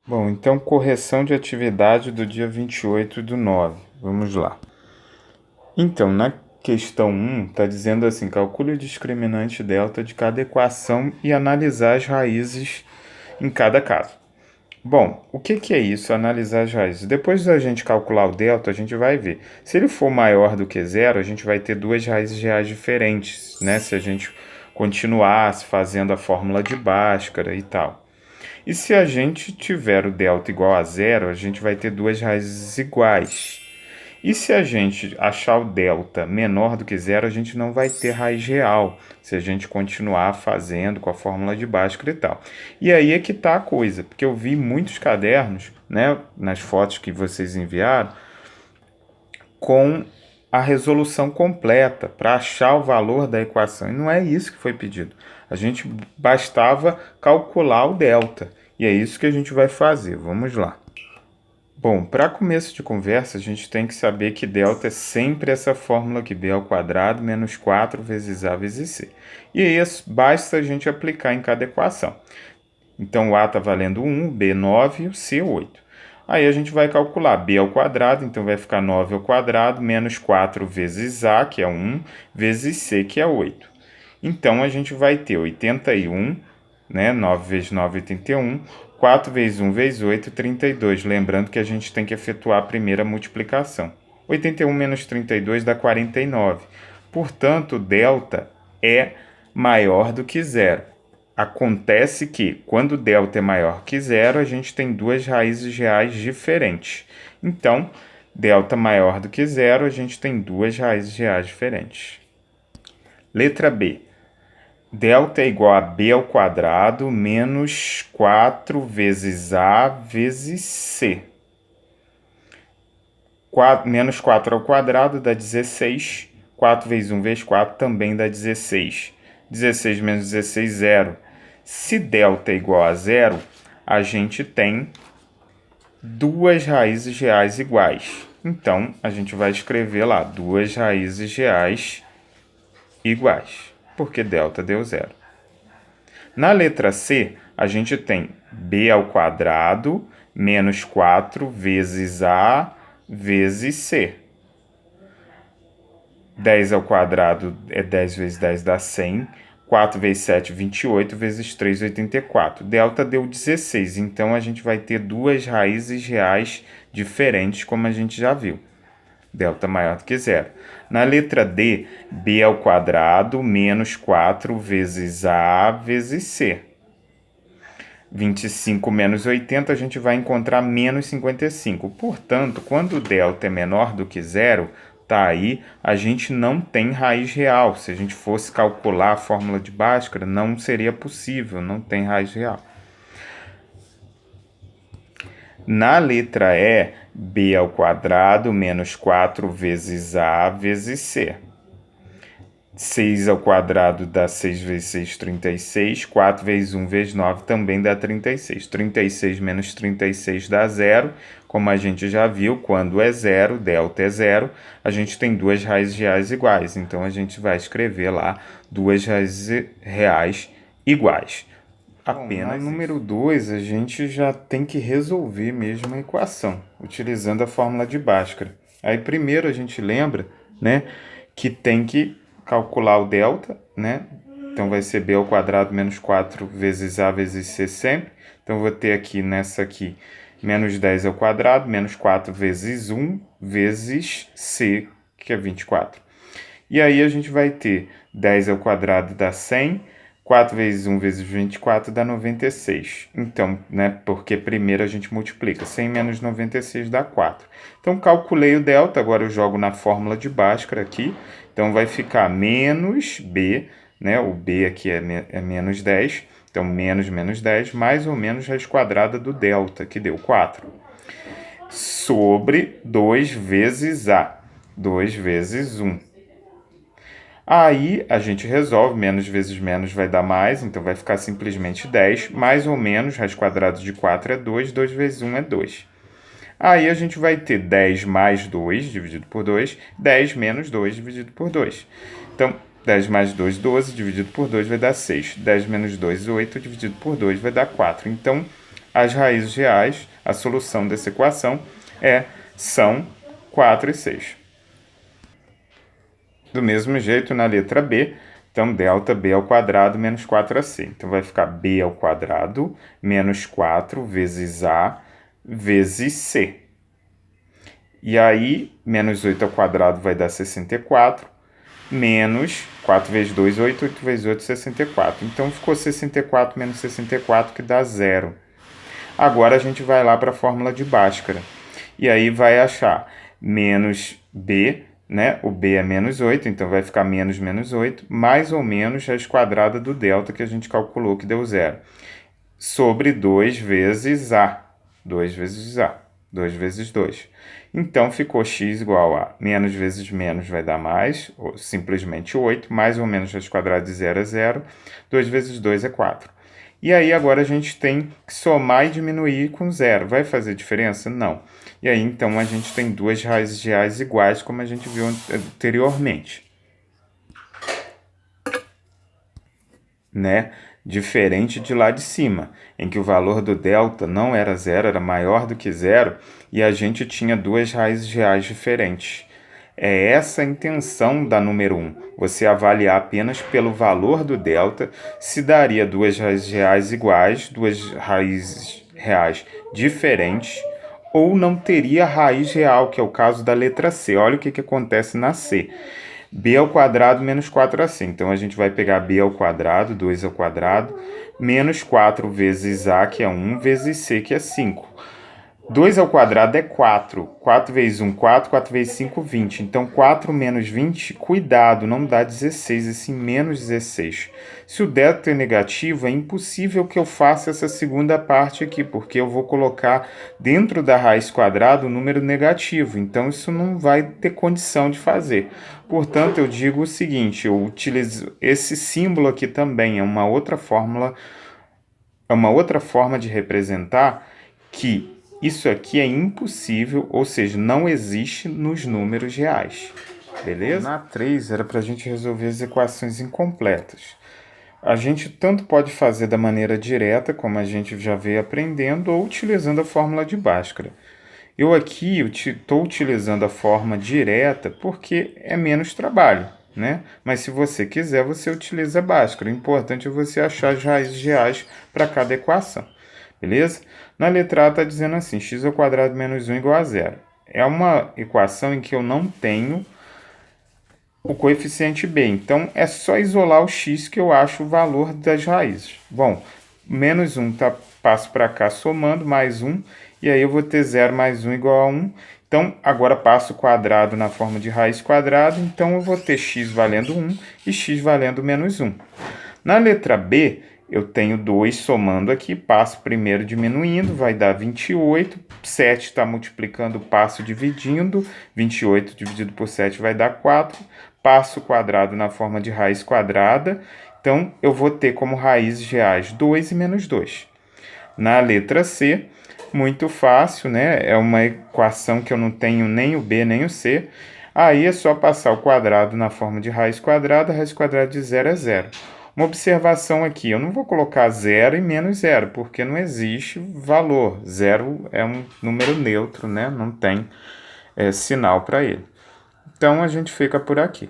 Bom, então correção de atividade do dia 28/9. Vamos lá. Então, na questão 1, está dizendo assim, calcule o discriminante delta de cada equação e analisar as raízes em cada caso. Bom, o que é isso, analisar as raízes? Depois da gente calcular o delta, a gente vai ver. Se ele for maior do que zero, a gente vai ter duas raízes reais diferentes, né? Se a gente continuasse fazendo a fórmula de Bhaskara e tal. E se a gente tiver o delta igual a zero, a gente vai ter duas raízes iguais. E se a gente achar o delta menor do que zero, a gente não vai ter raiz real, se a gente continuar fazendo com a fórmula de Bhaskara e tal. E aí é que está a coisa, porque eu vi muitos cadernos, né, nas fotos que vocês enviaram, com a resolução completa para achar o valor da equação. E não é isso que foi pedido. A gente bastava calcular o delta. E é isso que a gente vai fazer. Vamos lá. Bom, para começo de conversa, a gente tem que saber que delta é sempre essa fórmula aqui, b ao quadrado menos 4 vezes a vezes c. E aí basta a gente aplicar em cada equação. Então, o a está valendo 1, b 9 e o c 8. Aí a gente vai calcular b ao quadrado, então vai ficar 9 ao quadrado menos 4 vezes a, que é 1, vezes c, que é 8. Então, a gente vai ter 81, né? 9 vezes 9, 81. 4 vezes 1 vezes 8, 32. Lembrando que a gente tem que efetuar a primeira multiplicação. 81 menos 32 dá 49. Portanto, delta é maior do que zero. Acontece que, quando delta é maior que zero, a gente tem duas raízes reais diferentes. Então, delta maior do que zero, a gente tem duas raízes reais diferentes. Letra B. Delta é igual a b ao quadrado menos 4 vezes a vezes c. Menos 4 ao quadrado dá 16. 4 vezes 1 vezes 4 também dá 16. 16 menos 16, 0. Se delta é igual a zero, a gente tem duas raízes reais iguais. Então, a gente vai escrever lá, duas raízes reais iguais, porque delta deu zero. Na letra C, a gente tem b ao quadrado menos 4 vezes a vezes c. 10 ao quadrado é 10 vezes 10 dá 100. 4 vezes 7, 28, vezes 3, 84. Delta deu 16, então a gente vai ter duas raízes reais diferentes, como a gente já viu. Delta maior do que zero. Na letra D, b ao quadrado menos 4 vezes a vezes c. 25 menos 80, a gente vai encontrar menos 55. Portanto, quando o delta é menor do que zero, tá aí, a gente não tem raiz real. Se a gente fosse calcular a fórmula de Bhaskara, não seria possível, não tem raiz real. Na letra E, b ao quadrado menos 4 vezes a vezes c. 6 ao quadrado dá 6 vezes 6, 36. 4 vezes 1 vezes 9 também dá 36. 36 menos 36 dá zero. Como a gente já viu, quando é zero, delta é zero, a gente tem duas raízes reais iguais. Então, a gente vai escrever lá duas raízes reais iguais. Apenas no número 2, a gente já tem que resolver mesmo a equação, utilizando a fórmula de Bhaskara. Aí, primeiro, a gente lembra, né, que tem que calcular o delta, né? Então, vai ser b ao quadrado menos 4 vezes a vezes c sempre. Então, vou ter aqui, nessa aqui, menos 10 ao quadrado, menos 4 vezes 1 vezes c, que é 24. E aí, a gente vai ter 10 ao quadrado dá 100, 4 vezes 1 vezes 24 dá 96. Então, né, porque primeiro a gente multiplica. 100 menos 96 dá 4. Então, calculei o delta, agora eu jogo na fórmula de Bhaskara aqui. Então, vai ficar menos b, né, o b aqui é menos 10. Então, menos 10, mais ou menos raiz quadrada do delta, que deu 4. Sobre 2 vezes a. 2 vezes 1. Aí a gente resolve, menos vezes menos vai dar mais, então vai ficar simplesmente 10, mais ou menos, raiz quadrada de 4 é 2, 2 vezes 1 é 2. Aí a gente vai ter 10 mais 2 dividido por 2, 10 menos 2 dividido por 2. Então, 10 mais 2, 12, dividido por 2 vai dar 6. 10 menos 2, 8, dividido por 2 vai dar 4. Então, as raízes reais, a solução dessa equação são 4 e 6. Do mesmo jeito, na letra B, então delta B ao quadrado menos 4AC. Então vai ficar B ao quadrado menos 4 vezes A vezes C. E aí, menos 8 ao quadrado vai dar 64, menos 4 vezes 2, 8, 8 vezes 8, 64. Então ficou 64 menos 64, que dá 0. Agora a gente vai lá para a fórmula de Bhaskara. E aí vai achar menos B, né? O B é menos 8, então vai ficar menos menos 8, mais ou menos raiz quadrada do delta que a gente calculou que deu 0. Sobre 2 vezes A. 2 vezes A. 2 vezes 2. Então ficou x igual a menos vezes menos vai dar mais, ou simplesmente 8, mais ou menos raiz quadrada de 0 é 0. 2 vezes 2 é 4. E aí agora a gente tem que somar e diminuir com 0. Vai fazer diferença? Não. E aí então a gente tem duas raízes reais iguais, como a gente viu anteriormente. Né? Diferente de lá de cima, em que o valor do delta não era 0, era maior do que 0, e a gente tinha duas raízes reais diferentes. É essa a intenção da número 1, você avaliar apenas pelo valor do delta se daria duas raízes reais iguais, duas raízes reais diferentes, ou não teria raiz real, que é o caso da letra C. Olha o que acontece na C. B ao quadrado menos 4AC. Então, a gente vai pegar B ao quadrado, 2 ao quadrado, menos 4 vezes A, que é 1, vezes C, que é 5. 2 ao quadrado é 4. 4 vezes 1, 4. 4 vezes 5, 20. Então, 4 menos 20, cuidado, não dá 16, e sim menos 16. Se o delta é negativo, é impossível que eu faça essa segunda parte aqui, porque eu vou colocar dentro da raiz quadrada o número negativo. Então, isso não vai ter condição de fazer. Portanto, eu digo o seguinte, eu utilizo esse símbolo aqui também, é uma outra fórmula, é uma outra forma de representar que isso aqui é impossível, ou seja, não existe nos números reais, beleza? Na 3 era para a gente resolver as equações incompletas. A gente tanto pode fazer da maneira direta, como a gente já veio aprendendo, ou utilizando a fórmula de Bhaskara. Eu aqui estou utilizando a forma direta porque é menos trabalho, né? Mas se você quiser, você utiliza a Bhaskara. O importante é você achar as raízes reais para cada equação. Beleza? Na letra A está dizendo assim, x ao quadrado menos 1 igual a 0. É uma equação em que eu não tenho o coeficiente b. Então, é só isolar o x que eu acho o valor das raízes. Bom, menos 1 passo para cá somando, mais 1, e aí eu vou ter 0 mais 1 igual a 1. Então, agora passo o quadrado na forma de raiz quadrada, então eu vou ter x valendo 1 e x valendo menos 1. Na letra B, eu tenho 2 somando aqui, passo primeiro diminuindo, vai dar 28, 7 está multiplicando, passo dividindo, 28 dividido por 7 vai dar 4, passo o quadrado na forma de raiz quadrada, então eu vou ter como raízes reais 2 e menos 2. Na letra C, muito fácil, né? É uma equação que eu não tenho nem o B nem o C, aí é só passar o quadrado na forma de raiz quadrada de 0 é 0. Uma observação aqui, eu não vou colocar 0 e menos 0, porque não existe valor. 0 é um número neutro, né? Não tem sinal para ele. Então, a gente fica por aqui.